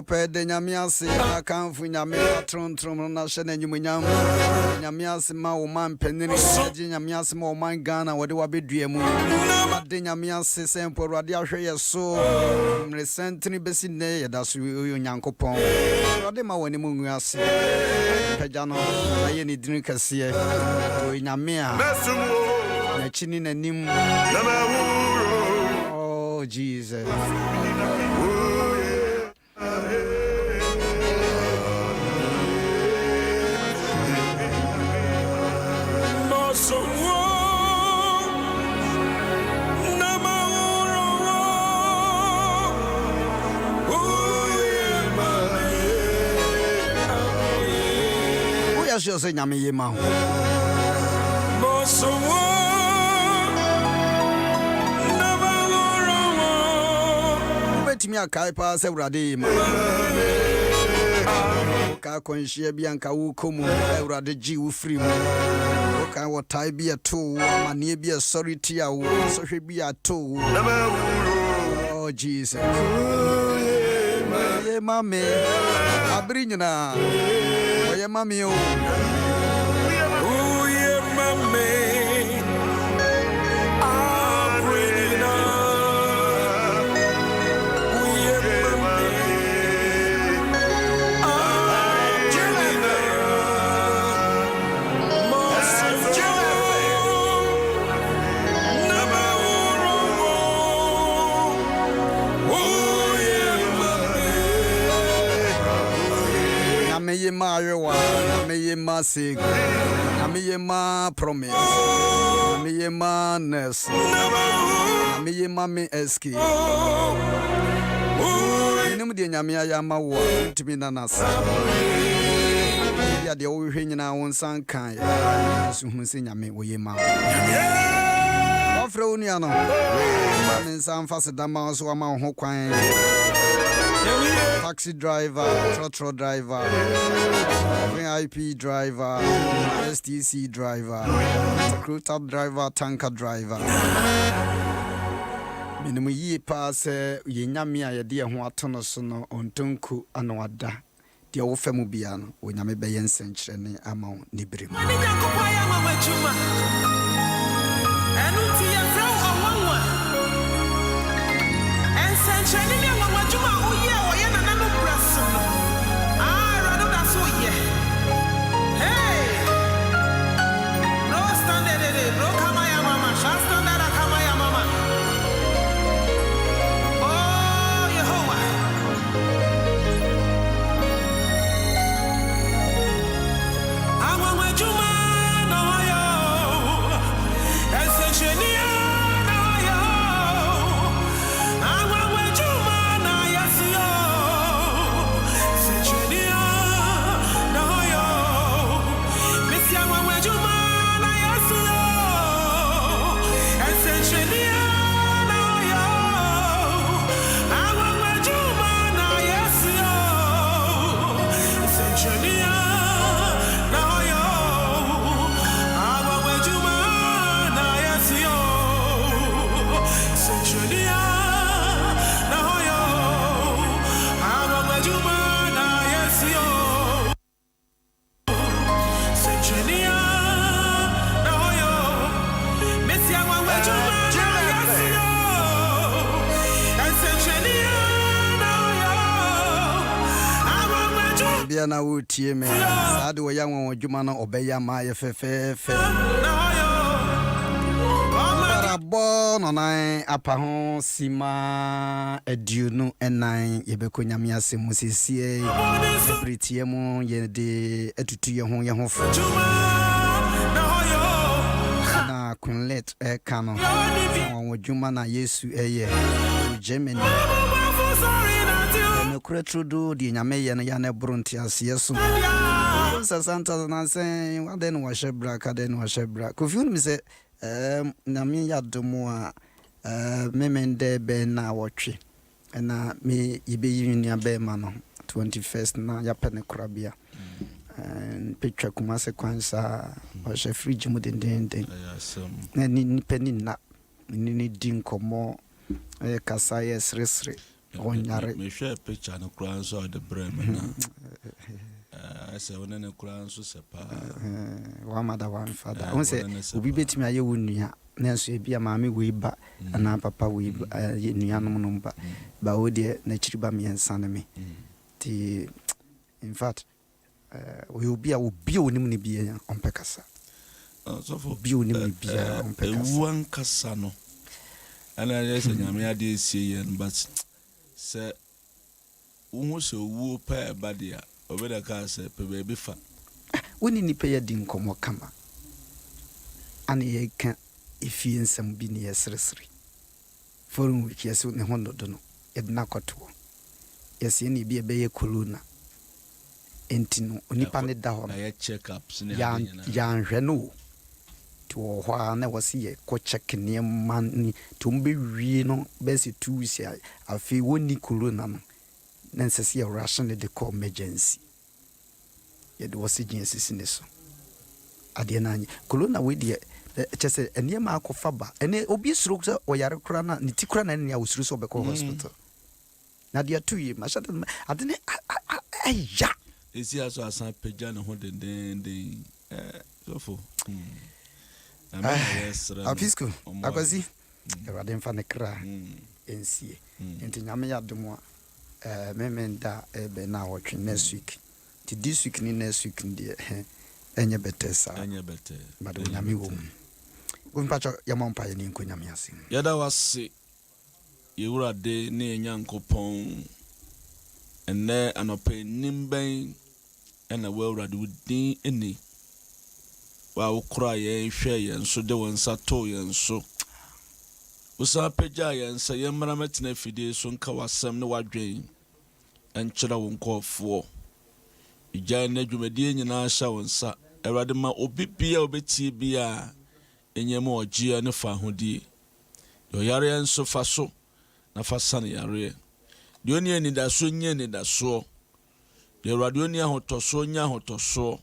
Pede nyamiase akanfu nyame trontrom na hye na nyumunyam nyamiase ma wo man penini agi nyamiase ma wo man Ghana wode wabedua mu ade nyamiase sempo Awurade ahwe yeso resentini besi ne yeda so Onyankopɔn Awurade ma woni mu nguase pagya no aye ni dini kase o nyame a na chini nanim oh Jesus Yo se nyame yema ho betimi akai pa se Awurade yema ka konhia bi anka wo komu Awurade ji wo free mu ka wo tai bi ato amane bi asori tia wo so hwe bi ato oh Jesus yema me abri nyina oye mami o oye mami abrina oye mami abrina mosinjo nabauro oye mami ameye marewa ameye masig ameye ma promise ameye ma ness ameye mami SK inem de nyame ya ma wo ntimi nanasa ya de wo hwe nyina won san kan ya so hu se nyame wo ye ma ofre oni ano men san fase dama so ma ho kwan taxi driver, trotro driver, VIP driver, STC driver, crew top driver, tanker driver. Minimum ye pass ye nyame a ye de ho atono so no ontonku anwada. De wo femu bia no wo nyame be ye nsenkyere ne ama wo ne bere mu. Na wo tie me ade wo ya won adwuma no obeya ma ye fefefe born on Apahon Sima Eduno and nine Yebeko Nyamiase Musisie Britiemo Yede Etutu Yahon Yahon na Kunlet Kano Juma na Yesu Germany Kuretrudu di Nyame Yana Bruntias Yesu Santa Nansen Waden Washebra Kaden Washebra Kufun me say Nami Yadomoa Memende be na watchi na me ibe yunia be mano 21st na yapene krabia picture kumase kwansa washe fridge mu den na ni peni na ni din komo kasa yesresre onyare me share picture no kran so the brain na I say one na kran so sepa wa mother one father on say obi betimi aye wonua na so e bia maame we ba na papa we nua no ba ba wo de na chiriba me ensa na me ti in fact we obi a obi onim ne bia on pekasa so for obi onim ne bia on pekasa wan kasa no ana yes nyame ade esie yen but say wo so wo pa ba dia obeda ka say pe be fa woni ni pe ya din komo kama ana ye ka ifie nsam bi ne yesresre forum wiki yesu ne hondo do no edna koto yesi ne bi e be ye corona entino onipa ne da ho na ye check ups ne ya nhwe no to ho na wasi ye ko check ne man to mbe wie no be si 2 weeks afi woni corona no na nsese ye ration de call emergency ye do wasi jinsi ne so ade na anyi corona we de chese enie ma akofa ba ene obi suro so oyare kura na ne tikura na ne ya usuro so be ko hospital na dia 2 years ma shade ade ne aya esi aso asan peja ne ho den so for apisco akwazi erade mfa ne kra ensie enti nyame ya domo memenda ebe na wotwe next week ti this week ni next week ndi enye betesa bado nyame wo mpacho ya mompa ye ni nkonyame asim yada wase yewurade ne enyankopon enne anope nimben ena wewurade wudin eni wa ukura ye hwe ye nso de wonsa to ye nso usa peja ye nsa ye mara metena fide so nka wasem ne wadwen enkyera wonkofo ija na dwumadi nyina sha wonsa ewrade ma obibia obetie bia enyem ogia ne fa hodi yo yare nso fa so na fa sane yare de oni ani da so nya ni da so de ewrade oni ahotoso nya ahotoso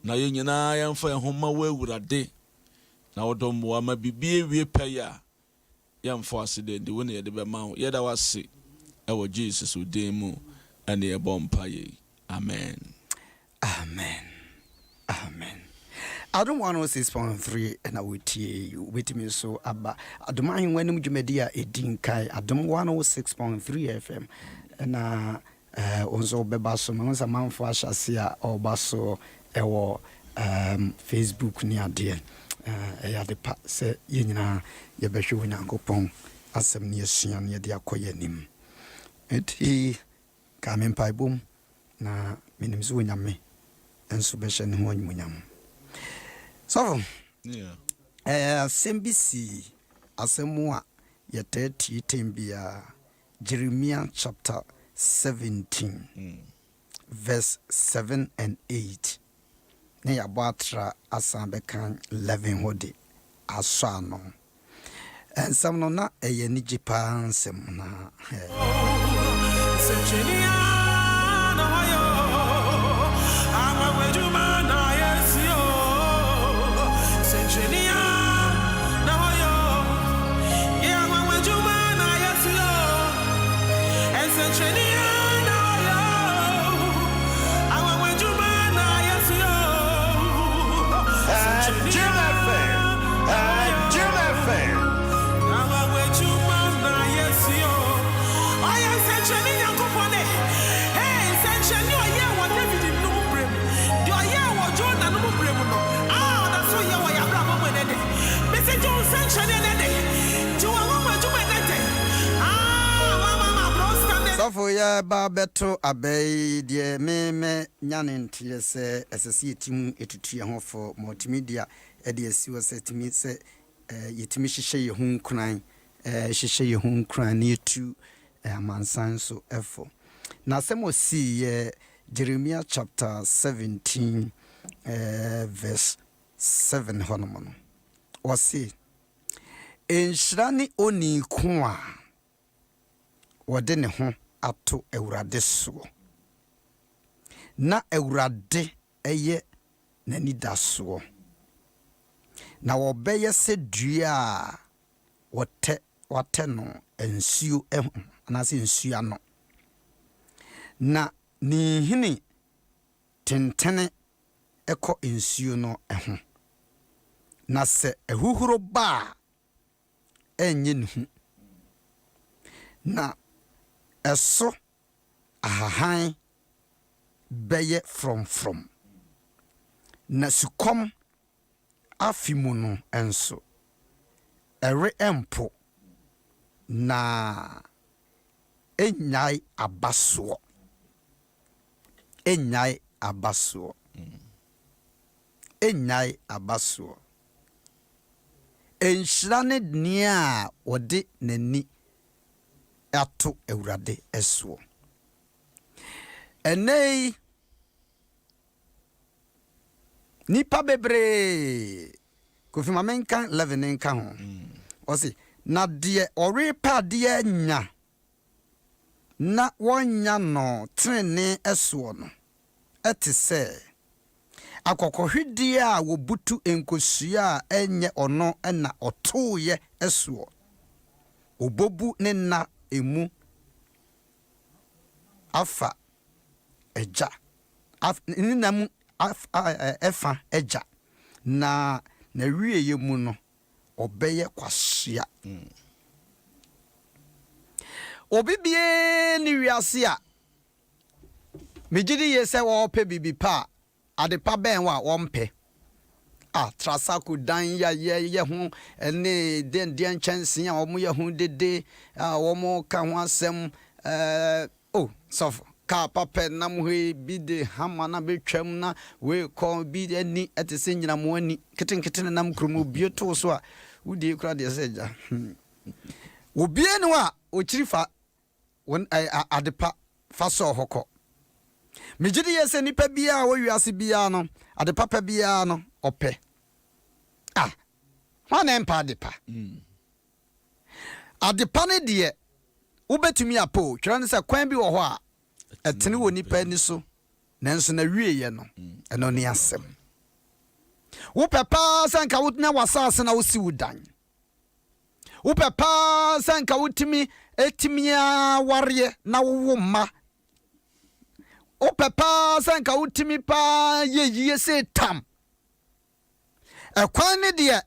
na ye nyina ya mfa ehoma wa ewurade na wodom wa ma bibie wie paya ya mfa asede de woni ye de be ma ye da wase ewo Jesus udin mu ane ye bompa ye amen amen amen Adom 106.3 and I would with me so aba Adom Ahengua nim dwumadi a edinkai Adom 106.3 FM na onzo beba so me nsa manfo ahyase a obaso ewo Facebook ni ade ya de pa se yenyina ye behwe onyankopon asem ne asua ne de akoye nim eti ka me mpai bom na minim so onyame enso behwe ne ho onyam so sembisi asemu a yetati tembia Jeremiah chapter 17 verse 7 and 8 ne yabatra asambekan 11 hodi asano ensam no na eye ni jipa nsem na Hey, Tiafo ya ba beto abei de me nyane ntie se esese yetim etutu ye ho for multimedia e de esiwo se timi se yetimi hihye ye ho nkran hihye ye ho nkran ne etu amansan so efo na semo si ye Jeremiah chapter 17 verse 7 honomo no o si enhyirani oni ko a wode ne ho ato Awurade so na Awurade eye nani da so na wobeye se dua wate no ensuo anase ensuo ano na ni hini tentene eko ensuo no ho na se ehuhuro ba enye ne hu na eso ahahan beye from na sukom afimu no enso ere empo na enyai abaso enyai abaso enhyirane nia wode nani ato Awurade eso enei nipa bebre kofima menka 11 nka ho o si na de orepa de nya na wonya no trene eso no etise akokohwede a wobutu enkosua a enye ono na otoye eso obobu ne na emu afa eja ninam efa eja na wieye mu no obeye kwasea obibie ni wiase a mejidi yese wo pe bibi pa adepa ben wa wo mpe trasaku dan ye ho ene den chansen a wo ye ho dede wo mo ka ho asem sof ka papa nam he bi de hama na betwam na we ko bi ani etese nyina mo ani keten nam kromo bi to so a wudi kura de seja obie no a okirifa won adepa fa so hokọ mejidi yese nipa bia wo wiase bia no adepa pa bia no ope wana empa adepa adepa ne de wobetumi apo twera ne se kwan bi wo ho a etene wo nipa ni so nanso na wieye no eno ne asem wo papa sanka wotna wasase na wosi wudan wo papa sanka wotimi etimia ware na wo ma wo papa sanka wotimi pa yeyie se tam ekwan ne de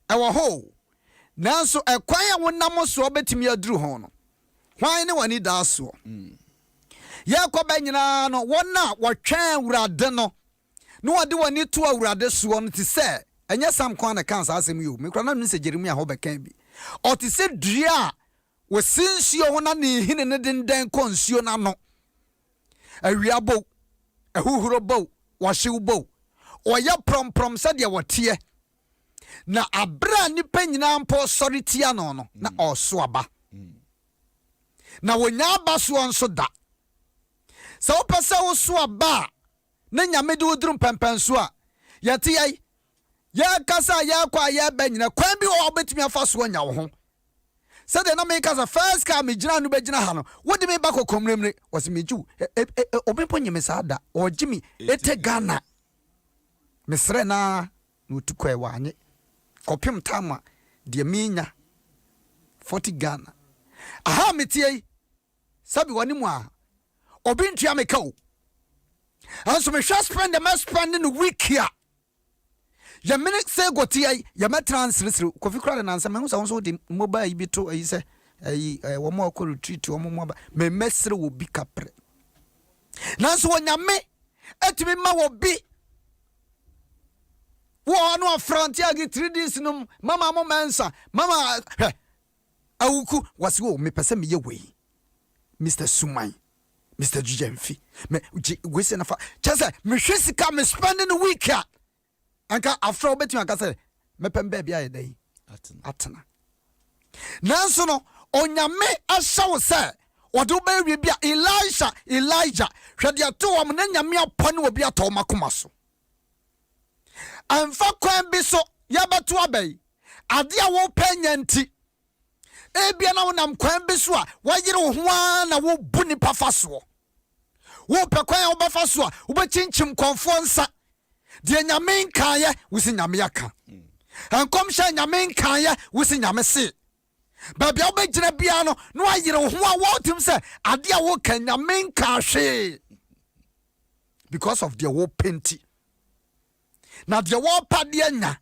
ewo ho nanso ekwan ya wonam so obetimi aduru ho no hwan ne wani da so yakoba nyina no wona wotwen Awurade no no wode wani to Awurade so no ti se enye sam kwan na kan sa asem yo mekra na nse Jeremia ho bekan bi o ti se dua wosinsuo ho na ne hine ne den konsuo na no awiabo ehuhuro bo wahyew bo oya prom se de wotie na abra nipa nyina mpo sori tia no no na oso aba na wonya abaso nso da sa opasa wo so aba na nyame de wodrum pempenso a yati ya kasa ya kwa ya ba nyina kwan bi wo betumi afa so nya wo ho se de na me kasa first car me gina no be gina ha no wodi me ba kokomremre wose meju obempo nyeme sa da ojimi ete Ghana mesre na nutukwa wa anye kopim tama de minya 40 Ghana aha metie sabi wani mu a obi ntua me kawo anso me hwa spend the must spend in the week here ya minute say gotie ya metranslate kofi kra na ansama hu so de mobile bi to ayi se wo mo ko retreat wo mo ba me mesre wo bi kapre nanso wonyame etimi ma wo bi wo no frontier gi 3Ds no mama mo mensa mama awuku wase wo me pese me ye we Mr. Sumai, Mr. Jujemfi, we send a fa. Just say, me sika me spending the week ya. Anka after bet you anka say, me pen baby a day. Atena. Nanso no, onyame asawo say, wado be bia Elijah, hwede ato am na nyame apone obi ato makoma so. Amfa kwan bi so yabato abai. Ade a wo panyanti. Ebia na wonam kwan bi so a wayire wo ho na wo bu nipa fa so. Wo pe kwan wo ba fa so a wo be chinchim konfo nsa. De nyame nkaye wo si nyame aka. Ankom hye nyame nkaye wo si nyame se. Babia wo be gina bia no no ayire wo ho a wo tim se ade a wo kan nyame nka hwe. Because of the wo penti. Na de wo pade anya.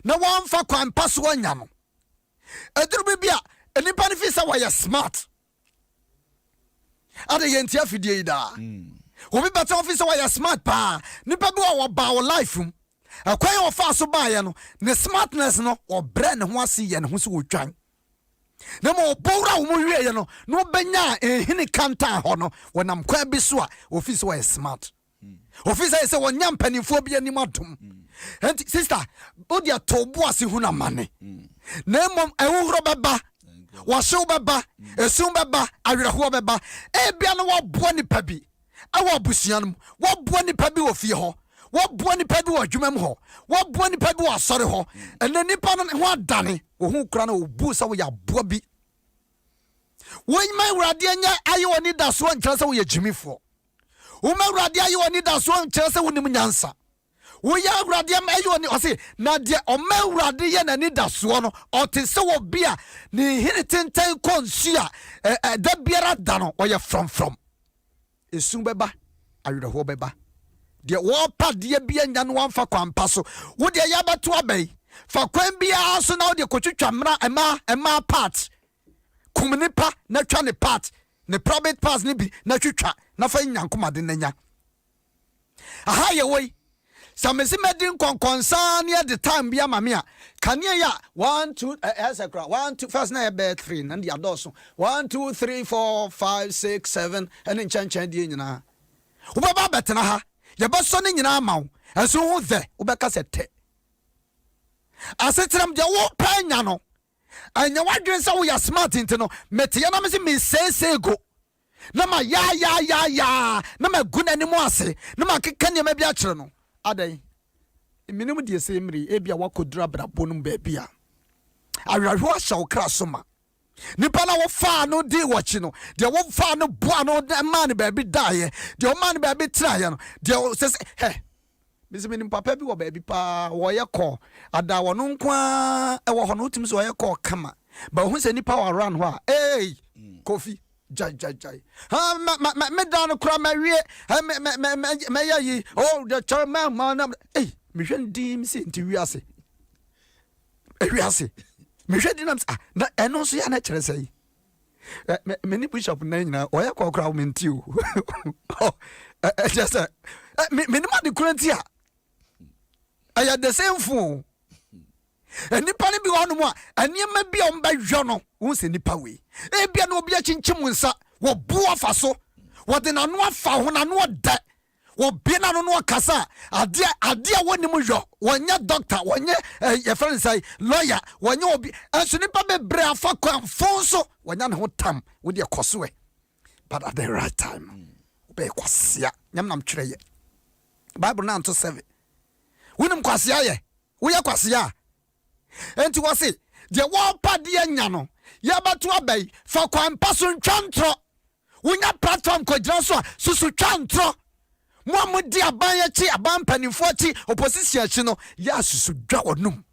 Na wo mfa kwan paso anya no. Eduru bia enipa ne fisa wa ya smart. Ade yenti afidie da. Obi beta officer wa ya smart pa. Nipa bi wa ba wo life um. Akwan wo fa so ba ye no, ne smartness no o bre ne ho ase ye ne ho so wotwan. Na mo bowra wo mo wie ye no, no benya ehini kanta ho no, wonam kwan bi so a officer wa ya smart. Officer say wonyam panifo bi anim adom. Enti sister, odia tobo ase hu na mane. Na mom ewuro beba, washew beba, esum beba, awerho beba. Ebia no wo bo nipa bi. Awo busianum, wo bo nipa bi wo fie ho. Wo bo nipa bi wo adwumam ho. Wo bo nipa bi wo asore ho. Ene nipa no ho adane, wo hu kura na wo bu sa wo ya bo bi. Wonma urade anya aye woni da so nkyere se wo ye jimifo. Woma urade aye woni da so nkyere se wo nim nyansa. Wo ya urade am aye woni o se na de o ma urade ye na ni da so no o te se wo bia ni hini tenten konsia da biara da no o ye from esum beba awerho beba de wo pa de bia nya no amfa kwampa so wo de ya bato abai fa kwan bia so na wo de kotwetwa mra ema part kumnipa na twa ne part ne private parts ni bi na twetwa na fa nyankomade na nya aha ye woi samesi medin konkonsa ne at the time bia mame a kane ya 1 2 esakra 1 2 first na be 3 na dia doso 1 2 3 4 5 6 7 ene chanchan die nyina wo baba betena ha ye ba so ne nyina mawo enso hu the wo be ka sete asetram de wo panya no anya wadwen sa wo ya smart intino mete ya na me se me sese go na ma ya na ma guna ni mo ase na ma keka ne ma bia kire no adan minimum de semri ebia wakodura brabonum ba bia awahwo ahyaw kra soma nipa na wo fa no di wachi no de wo fa no boa no man ba bi dae de o man ba bi traye no de se he minim papa bi wo ba bi pa wo ye ko ada wo no nkwa e wo ho no tim so wo ye ko kama ba hu se nipa wa run ho a kofi jai ha me down kra ma wie me yayi oh the chairman man me hwen dim se nti wiase me hwen dinam na eno so ya na kire sei me ni bishop na nyina o ya kwa kra wo menti o just me ni ma de kurenti a aya the same fool nipa ne bi wonu mu a aniema bi o mba hwo no wo se nipa we bia na obi achinchim nsa wo bu afa so wo de na no afa ho na no da wo bi na no kasa ade woni mu hwo wonya doctor wonye your friend say lawyer wonye obi enso nipa be bre afa kwan fonso wonya ne ho tam wo de koso but at the right time be kwasia nyam nam twere ye bible na nto 7 wonim kwasia ye wo ye kwasia enti wo se de wo pade anya no ya batu abai fa kwan paso ntwantro wonya platform ko gira so susu twantro mo amudi aban ya chi aban panifo chi opposition chi no ya susu dwa onum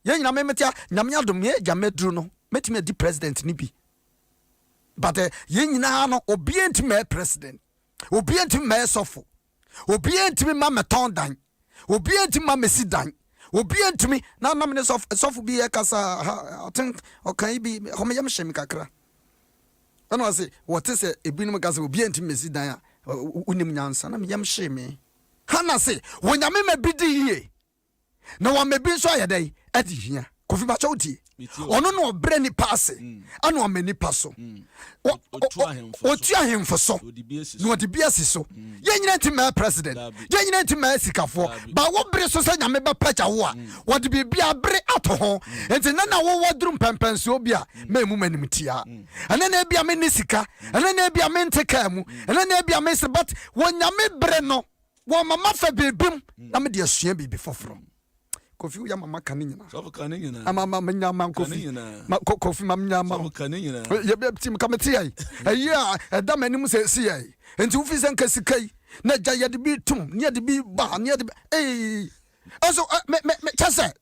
ye nyina memetia nyame adom ye jamedru no metime di president ni bi but ye nyina no obi entime president obi entime sofo obi entime ma metondan obi entime ma mesidan obi entime na namne sofo bi e kasa I think okay bi homeyam shemi kakra ana wase what is ebinum kasa obi entime mesidan a unim nyansa na meyam shemi hana se wonyame mabidi ye na wa mebi so ayedai adi hia kofi ba chawti ono no obre ni pass ana o mani paso otu ahemfo so no de biase so ye nyina nti ma president ye nyina nti ma sikafo ba wo bre so sa nyame ba pacha wo a wo de bibia bre ato ho enti na wo wodrum pempenso obi a memu manim tia ana na bia me ni sika ana na bia me nteka mu ana na bia me se but wo nyame bre no wo mama fa bebim na me de asua bibi foforo Kofi ya mama kaninyina. So kaninyina. Mama nyama kofi. Kofi mam nyama. So kaninyina. Ye tim kameti ai. Eya edam anim se si ai. Enti ufi sen kasikai na gya ye de bi tum, ne de bi ba, ne de also me chase.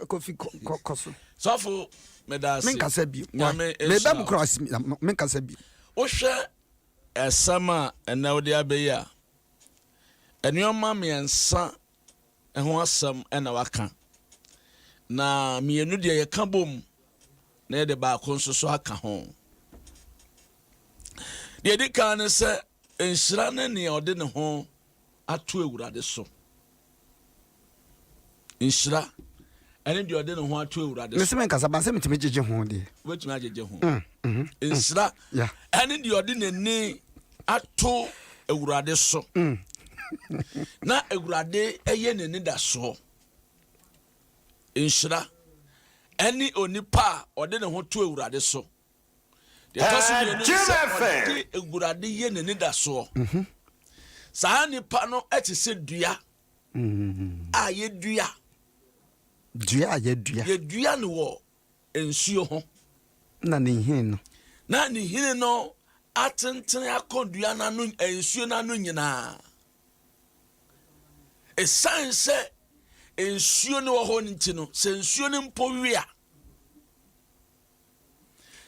Kofi koso. So for me da men kasa bi. Me ba mu cross men kasa bi. Wo hwe esama enawde abeya. Enyoma miensa eho asam ena waka na mienu de ye ka bom na de ba ko nso so aka ho de di kan se enhira ne ne ode ne ho ato ewurade so enhira ene de ode ne ho ato ewurade so mesemen kasa ba se mitime jeje ho de wetime ajeje ho enhira ene de ode ne ni ato ewurade so na egurade eye ne da so enhira eni onipa ode ne ho to egurade so de kaso bi ne egurade ye ne da so saa nipa no etise dua a ye dua ye dua no wo ensuo ho na ne hin no atenten akondua na no ensuo na no nyina esanse ensuo ne wo ho nti no se ensuo ne mpo wia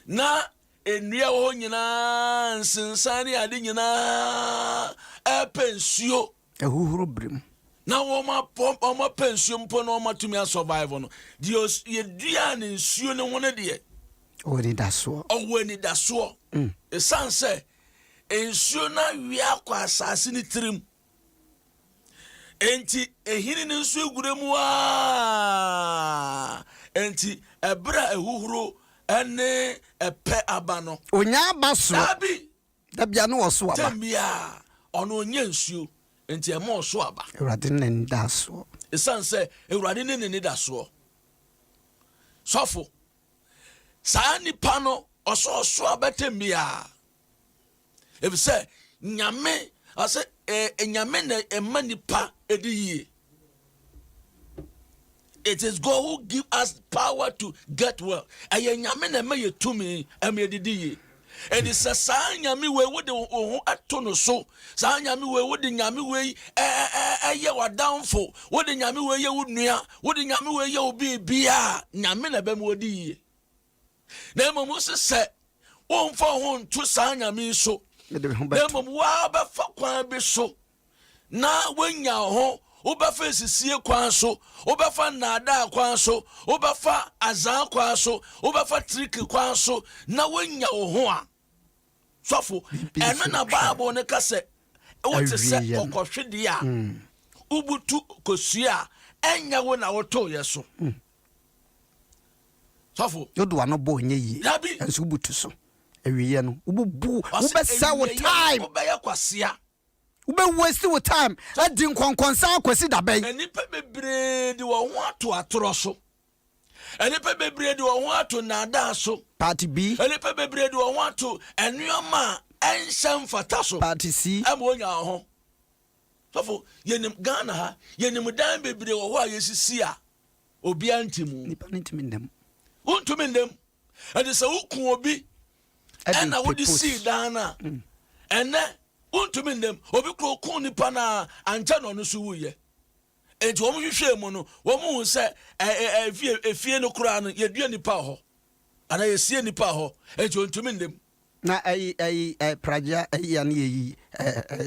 na enua wo nyina nsensane ade nyina epensuo ehuhuru brem na wo ma pensuo mpo na wo matumi survive no dios ye dua ne ensuo ne ho ne de ori da so esanse ensuo na wia kwa asase ni tirim enti ehini ne nso eguremu enti ebra ehuhuru ene epe abano onya abaso dabia no oso aba tambia ono onye nsuo enti ema oso aba ewrade ne ndaso esanse ewrade ne ne daso sofo saa nipa no oso aba tambia efise nyame ase nyame na emanipa ediye. It is God who give us power to get well. Aye nyame na me yetumi emedidiye. And it says sa nyame we wo de ho ato no so. Sa nyame we wo de nyame we ye wa downfall. Wo de nyame we ye wo nua. Wo de nyame we ye obi bia. Nyame na be mo diye. Na mo se won fa ho nto sa nyame so. Na mo wa ba fa kwan bi so. Na wanya ho obafa esisie kwan so obafa nada kwan so obafa azan kwan so obafa trick kwan so na wanya ho a sofo eno na bible ne ka se wote se okohwede a ubutu kosua enya wo na woto yeso sofo yodo no bo nye yi enso ubutu so awiye no ububu ubesa wo time obeya kwasea ube waste with time adi nkonkonsa akwesi daben enipa bebre de wo ho ato atoro so enipa bebre de wo ho ato nada so party B enipa bebre de wo ho ato enuama enhyam fata so party C amo onya ho sofo yenim Ghana ha yenim dan bebre wo ho a yesisi a obi antimu nipa ntimi ndem untumi ndem ade se ukun obi ena wodi si dan na ene untumi ndem obi kro kun nipa na ancha no no so wuye enti wo hwehwe mu no wo mu se efie no kura no ye dua nipa ho ana ye sie nipa ho enti untumi ndem na praja ya na yi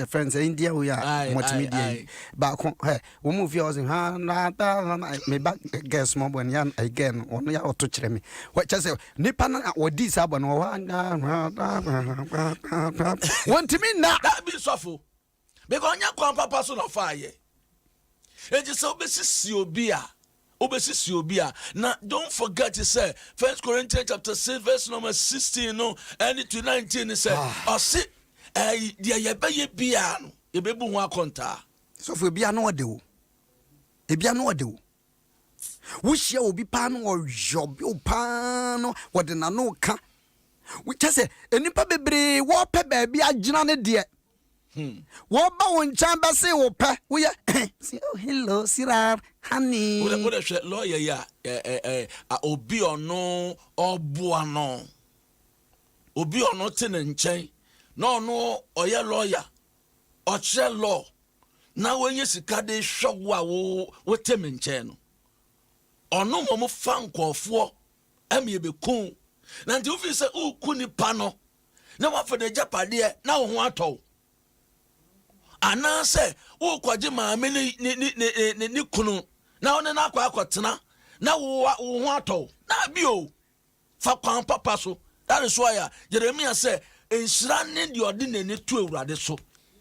friends India we are multimedia ba ko wo mu fi ozin ha na me ba guess mo bon ya again ono ya oto kire me what say nipa na odi sa bo no wa want me na that be sofo because nya kwan papa so no fa ye It is obesisi obi a. Now don't forget to say 1 Corinthians chapter 6 verse number 16 no and to 19 say or say dia yebeye bia no yebebu ho akonta. So for bia no de wo. E bia no de wo. Wo hia obi pa no o job o pa no wo de na no ka. We just say enipa bebre wo pe ba bia agina ne de. Wo ba won chan ba say wo pe wo ye oh hello sirar honey wo de hwe lawyer ya obi ono oboa no obi ono te ne nchen no no oye lawyer o che law na wenye sika de hwo a wo tem nchen no ono mo fa nkofo ame be kun na nti wo fi say ku ni pa no na wa fa de japade na wo ho atɔ anase wo kwaje maame ni kunu na one na akotena na wo ho atɔ na bio fa kwan papa so that is why Jeremiah say enhira ne de ordinary to Awurade so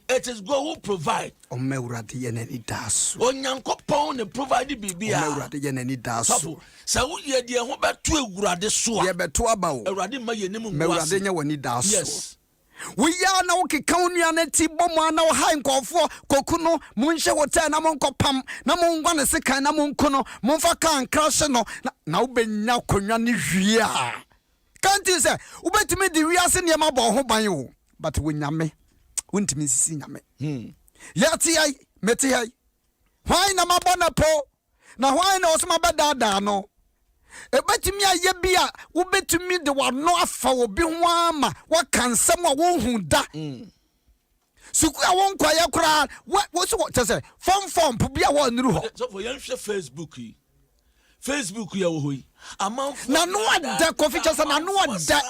it is God who provide o mewurade ye nani daso onyankopɔn ne provide bibia o mewurade ye nani daso sa wo ye de ho beto Awurade so ye beto aba o Awurade ma ye nim ngwase mewurade nya wani daso yes we ya na wo keka onua na ti bomo na wo ha nkofo koku no munhye hotel na monkopam na mongwa ne sekan na monko no monfa kan crash no na wo benya konwa ne hwie a can't you say ubetimi di wiase ne ma bo ho ban o but wo nyame wontimi sisi nyame yati ai meti ai why na mabona po na why na osoma bedada no ebetimi aye bia wo betimi de wano afa obi ho ama wa kansam a wo hu da suku a won kwaye kura wo so tese form bia wo nuru ho so for yan Facebook ya wo hoyi amanfo na no ada coffee chasa na no ada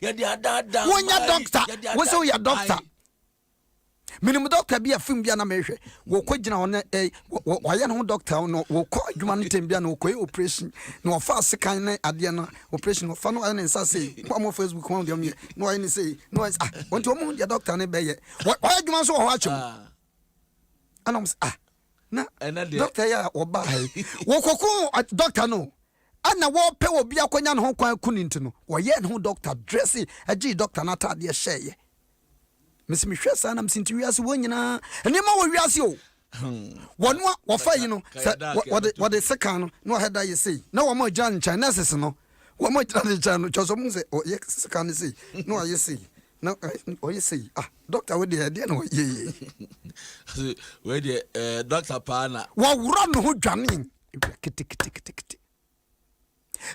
ya di ada wonya doctor wo so ya doctor minimum doctor bia film bia na mehwe wo kwagina wona wa ya no doctor no wo ko adwuma no tembia no ko operation no fa sekan na ade na operation fa no na nsa sei kwa mo Facebook kwa dem no ai ni sei no ah wonto mo ya doctor ne be ye wa adwuma so ho achum ana mo na doctor ya oba hai wo kokko doctor no ana wo pe obi akonya no ho kwan kuninti no wo ye no doctor dressing agi doctor na tade sheye Miss Michelle na msinti wiase wonyina enema wo wiase o wonu wo fa yi no what the second no head that you say na wo mo jan Chinese no wo mo jan China choso mo say o ye second say no you say no o you say doctor we dey there no ye we dey doctor pa na wo wura no ho dwane kiti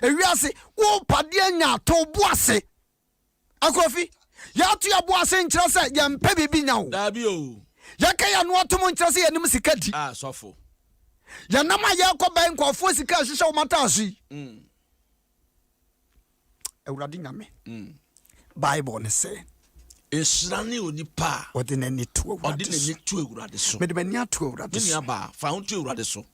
e wiase wo pade anya to boase akofi ya tu ya boase nkyira se ya mpa bibi nya wo da bi o ya ka ya no atom nkyira se ya nim sika di sofo ya nama ya koba nkofo sika hwehwe wo mata aso Awurade nyame Bible ne se esrane onipa odinani to Awurade so medemani ato Awurade so ba fa ho to Awurade so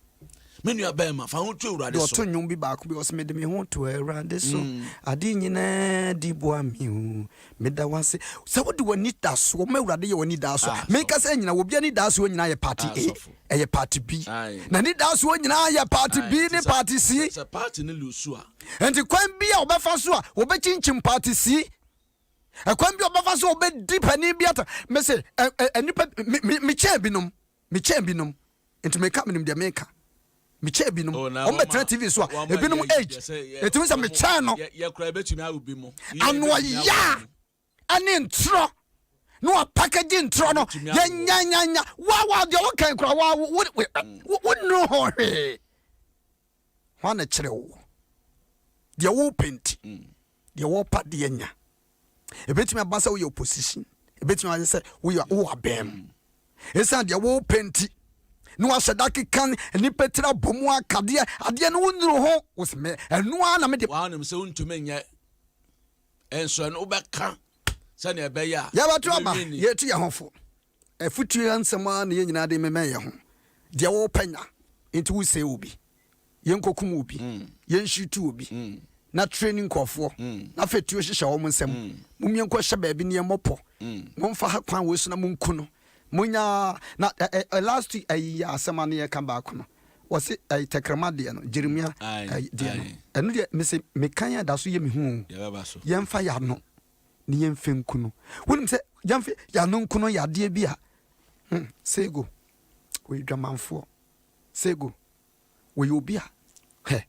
menu abema fa ho to Awurade so to nwum bi ba ko bi o se medeme ho to Awurade so ade nyina di boa mi meda wase se wodi wani da so ma Awurade ye wani da so me ka se nyina wo bia ni da so nyina ye party A ye party B na ni da so nyina ye party B ni party C se party ni lusu a enti kwan bia obefa so a obechinchim party C kwan bia obefa so obedi pani bia ta me se enipa me che binom enti me ka menim de me ka me che binom o betra TV so a ebinom age etimi se me che no ye kra betumi awubi mo ano ya ani ntro no a packaging ntro no ya nya wa de wo kan kra wa wo no ho he wa na kire wo de wo penti de wo pa de nya ebetumi abasa wo your position ebetumi say wo abem esa de wo penti no asedaki kan ni petra bomu akade ade no wonuru ho wosme enu ana me de wa nem se untumi nye enso no beka se na ebe ya ya batu aba ye tu ya hofo efutu ansema na ye nyina de meme ye ho de wo panya enti wo se obi ye nkokum obi ye nshitu obi na training kofo na fetu hihye wo nsem mumye nko hye ba bi ne mopo momfa ha kwan wo so na munku no Munya na last week asema ne come back no. Was it tekrama de no Jeremia de no. Eno de me se me kan da so ye me hu. Ye mfa ya no. Ni ye mfe nkuno. Wonim se ye mfe ya no nkuno ya de bia. Sego. We dwamanfo. Sego. We obia. He.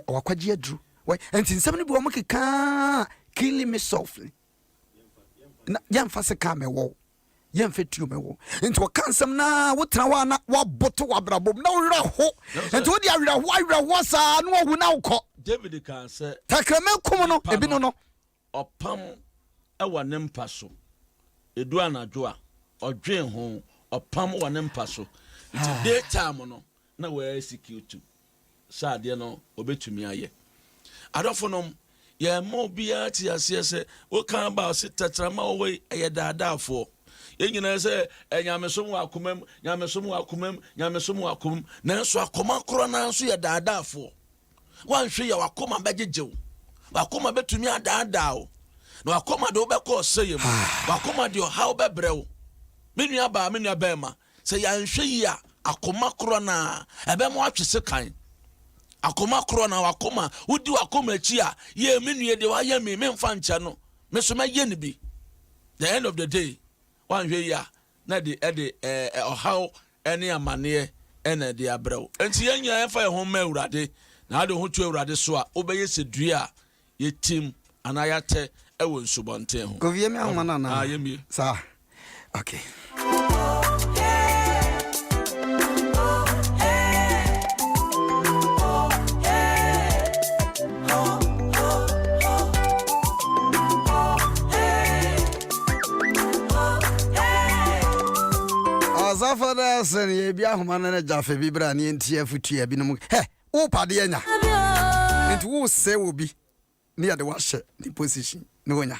Wakwaje adru. We enti nsem ne bi o mekeka killing me softly. Na ye mfa se ka me wo. Ye mfe tuo me wo. Enti wo kansem na wo tena wa na wo boto wa brabom na wo wira ho. Enti wo de awira ho sa na wo hu na wo kɔ. David kan se takrame kum no ebi no opam ewa ne mpa so. Edu anadwo a odwen ho opam wa ne mpa so. Nti daytime no na we execute. Sa de no obetumi aye. Adofo no ye mo bia ti ase se wo kan ba se tatrama we ye daadafo. Ye nyina se enyamesom akomam nanso akoma koro nanso ye daadafo. Wanhwe ya wakoma bejejew. Wakoma betumi adaadao. Na wakoma de obekɔ seyem. Wakoma de ohaw bebrew. Menua ba menua bema. Se ya nhwe ya akoma koro na ebemo atwese kan. Akoma koro na wakoma udi wakoma achi a ye menua de wayɛ me memfa nkyɛ no. Me so maye ne bi. The end of the day wanhwe ya na de ohaw ene amane ene de abrew. Enti yenya efa ye ho ma Awurade. Na ade ho tu Awurade so a obeye se dua ye tim anayate ewo nsubonten ho. Go vie me ahoma na. Yemie. Sa. Okay. Azafada sen ye bia ahoma na jafe bibra ne ntia futu ya binom. He wo pade anya nti wo se wo bi ne ya de wahye ni position ne wonya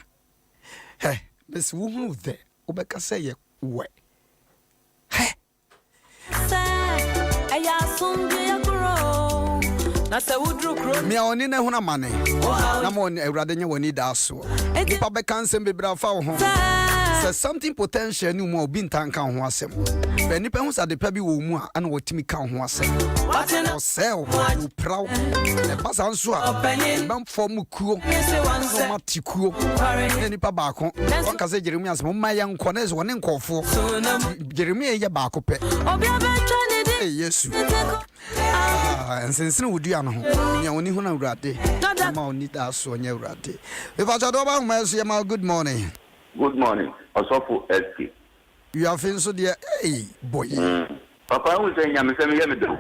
he bes wo hu there wo beka say ye we he aya sumje yakro na se wudru kro mi oni na hu na mane na mo Awurade nya woni da so nipa beka nsem bebra fa wo ho say something potential ni mo obi ntanka ho asem be nipa hu sa de pa bi wo mu a ana wotimi ka ho asem o sell you proud e pasa nso a ban form kuo so matikuo nipa ba ko on ka say Jeremia asem ma ye nko na zo ne nkofo Jeremia ye ba ko pe obi abetwa ne di Yesu nsensene wodua no ho nya woni hu na Awurade ma oni da so nya Awurade e ba cha do ba ma so ye ma good morning. Good morning. Osofo S.K. You are feeling so dear, hey boy. Papa was saying, "Yami semi yami do.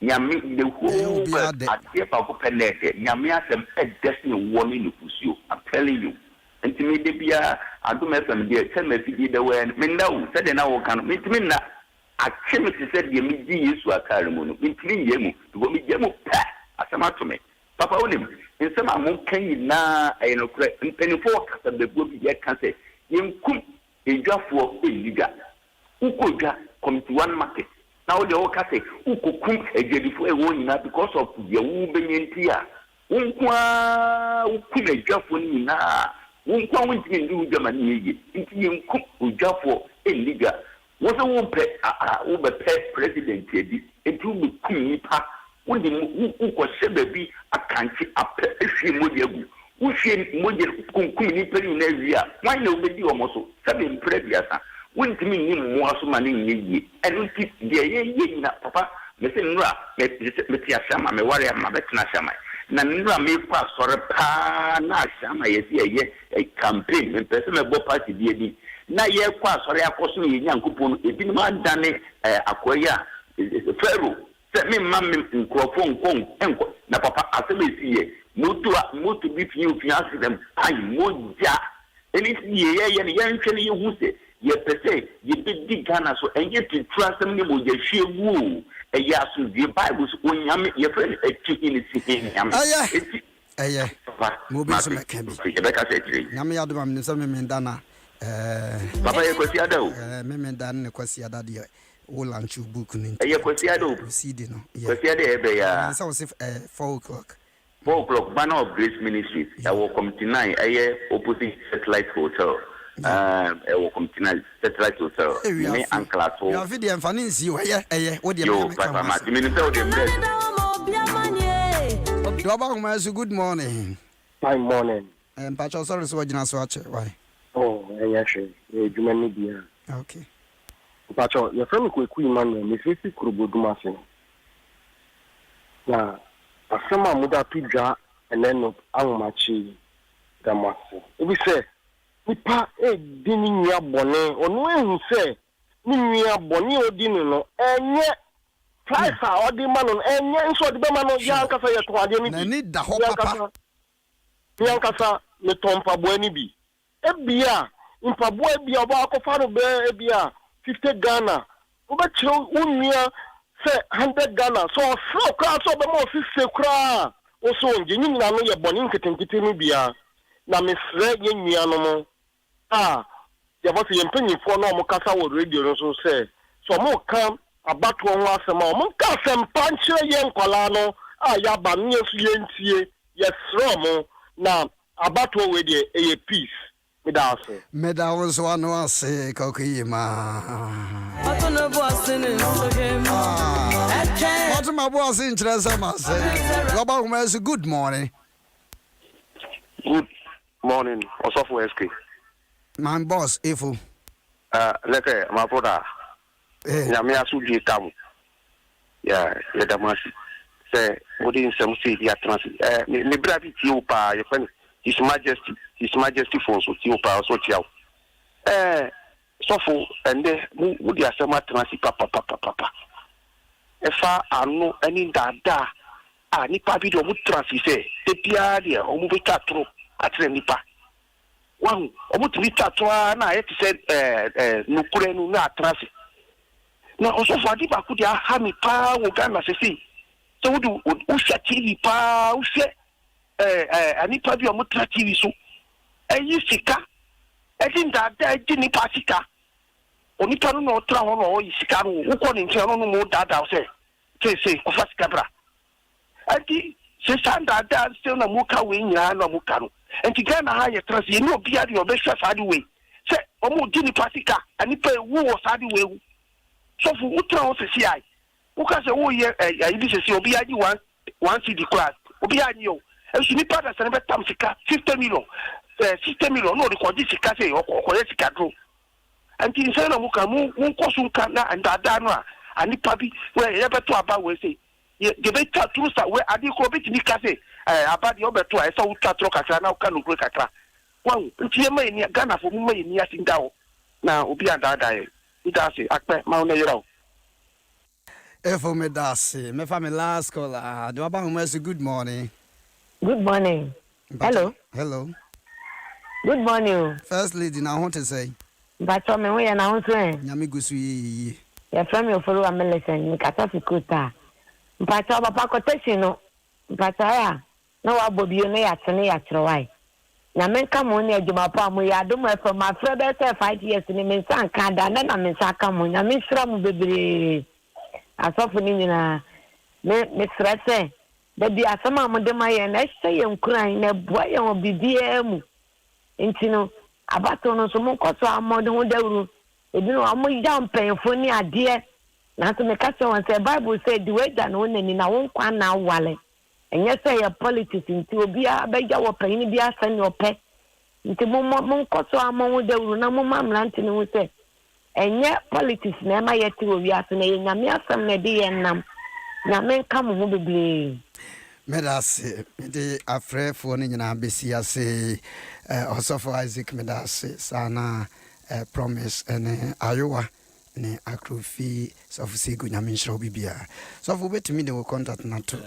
Yami the whole world. I hear Papa Penete. Yami asem a destiny warning you pursue. I'm telling you. And to me, they be a Adom FM dear. Tell me if you did the way. Me now said they now can meet me now. I came to say the midi is to a caramono. Me clean yemu to go me yemu pa. Asema to me. Papa onim. In some amount can you na I know correct. And penny forecast of the good yet can say. Yem a job for a liga. Uko come to one market. Now the old say, Uko kum a jelly for a woman because of your woman tia. Unkwa ukum a job for Nina. Unkwa went in do Germany. Into him cook a job for a liga. Was a woman over pet president, it will be kum pa. When the Uko Sebebi a country up a few more. Ushi moje kumkumi peri unezia why no be almost 7 previous wouldn't mean ni mwaso mani nyi and unti ye na papa me se nura me tia shama me ware ma betina shama na nura me kwa sore pa na shama ye a campaign me pese me bo party bi na ye kwa sore akoso ye nyankopon ebi ni ma dane akoya fero se me mam nkrofo nkon enko na papa aseme siye motu bi fi accident ai moja eni ye nhwe ye hu se ye pese ye big Ghana so enye to trust me moja hwegu e ya so the Bible so onyame ye friend etu in si nyame eye mo bi so mekabi ye beka se tiri nyame ya do ma me so me ndana papa ye kwasi ada o me ndana ne kwasi ada de wo launch book ni ye kwasi ada o CD no kwasi ada e be ya so 4 o'clock 4 o'clock, Banner of Grace Ministries. I will come tonight. I opposite Satellite Hotel. will continue satellite hotel. Me uncle at home. You have video and finance you. What do you Yo, Papa Matt, you mean tell them good morning. Fine morning. And Pacho, sorry, so you know, why? Oh, yes, you may be. Okay. Pacho, your friend quick man, Miss Vicky Krubudumasi. Now, a summer mother pizza and then of Angmachi Damasi. If we say, Nipa a dinning ya bonnet, or no one say, Ninia Bonnie or dinner, and yet. Price or the man and yan so the man of Yankasa to I need the whole papa. Yankasa, the Tompa Buenibi. Ebia, in Pabuebia, Bakofano Ebia, 50 Ghana. Obacho, Unia, say 100 Ghana. So, class of the most 50 cra. Also, Jimmy Nano, your boninket and Kitimibia. Now, Miss Red Yaniano. Ah, there was a penny for no Mocasa would radio, so say. So, more come. About one was a moment, Cassam Pancho Yen Colano, Ayaba near Yentie, yes, Romo, now about what with a piece. Meda was one was say, Kokima. What my boss interest, I say. Robert, good morning. Good morning, also for SK. My boss, Ifu. Like my brother. Nyame asudi kam ya damasi say wodi nsem say dia trans me bra bi ti o pa ye fan his majesty for so ti o pa so ti aw so for ende wodi asema trans papa efa anu eni dada nipa bi do mu trans say te bia de o mu bi tatro atre nipa wan o mu ti tatro na ye ti say nukure nu na trans. Now, also for the Bakudia, Hami Pa, Uganda, so do Usha TV Pa, Usha, Anipa, your Mutra TV, so a Yisika, I think that there didn't Pasika, Onipano no Travel or Isika, who call in Channel more data, say, of Cabra. I think, Sanda, that's still a Muka wing, no Mukano, and to get a higher trust, you know, be at your best way. Say, Omo Dini Pasika, and if a woo or Sadi way. So for Utra CI, who can say, oh, yeah, this is Obiadi one CD class, Obiadi, and she part as another Tamsika, 50 million, 60 million, no, the Quadisica or Quadisica. And in Sana Mukamu, Munkosukana and Dadana, and the puppy, where ever to about will say, the better truth where Adiko bit Nikase, about the other two, I saw Tatroka, now can look at one, Tiama in Ghana for me in Yasindao. Now, Obiada. Idasi akpe mauna yero. Efo me dasi. Me family last call. Do about good morning. Good morning. Hello. Hello. Good morning. First lady, now I want to say. But me we announce when. Nyami gusu ye. Your friend you follow a medicine. Me kata fikuta. But papa quotation no. But ya. No abobi no ya tene ya trowai. Na menka mo ne adwuma pa mo ya Adom from my friend say 5 years ni me san kan da na me san ka mo na me sra mo bebre asofo ni nyina me sra se da bi asama mo de maye na hye ye nkuran na bua ye obibia mu ntino abato no so mo koso amode ho dawru ebi no amo ya mpenfo ni ade na so me ka se won say Bible say the way that no nani na won kwa na wale. And yes, I have politics into be a beggar or penny be a son or pet. Into Moncoso among the Runamam Lantin who said, and yet politics never yet to be as an Yamia some lady and Namen come who be. Medasi, the afraid for Nina say, also for Isaac Medasi, Sana promise and Iowa. Ne akrofi so for say good nyamin shall be bia so for bet me they will contact na to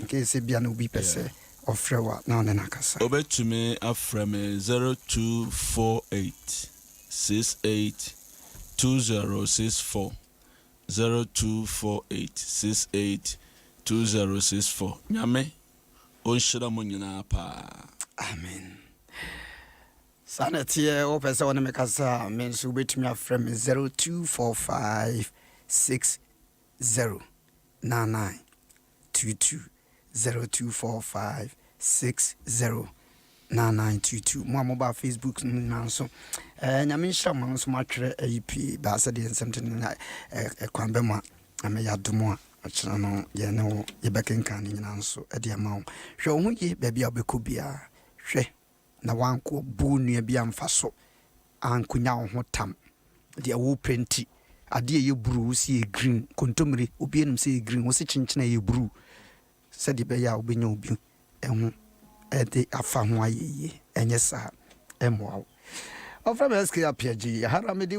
in case bia no be pese of frewa na na kasa obet to me afrem 0248 68 2064 0248 68 2064 nyame on shira mo nyina pa amen. Sanity, or person on the Macassa means who bet me from 0245 60 99 22 0245 60 9922 mo mobile Facebook nanso nyame nhira mo nso matwere IP ba sa de nsɛmte na kwanbe mo ame yadomo a akyerɛ no ye ne wo ye bekenkan ni nyina nso de ama wo hwɛ wo ho ye ba bia obekɔ bia hwɛ na wanko bu nua bia mfa so ankunya wo ho tam de wo penti ade ye buru si green kontomire obi enum si green wo si chinchina ye buru sɛ de be ya obenya obi ɛho ɛde afa ho ayeye ɛnyɛ saa ɛmoa wo ɔfra SK Appiagyei hara mede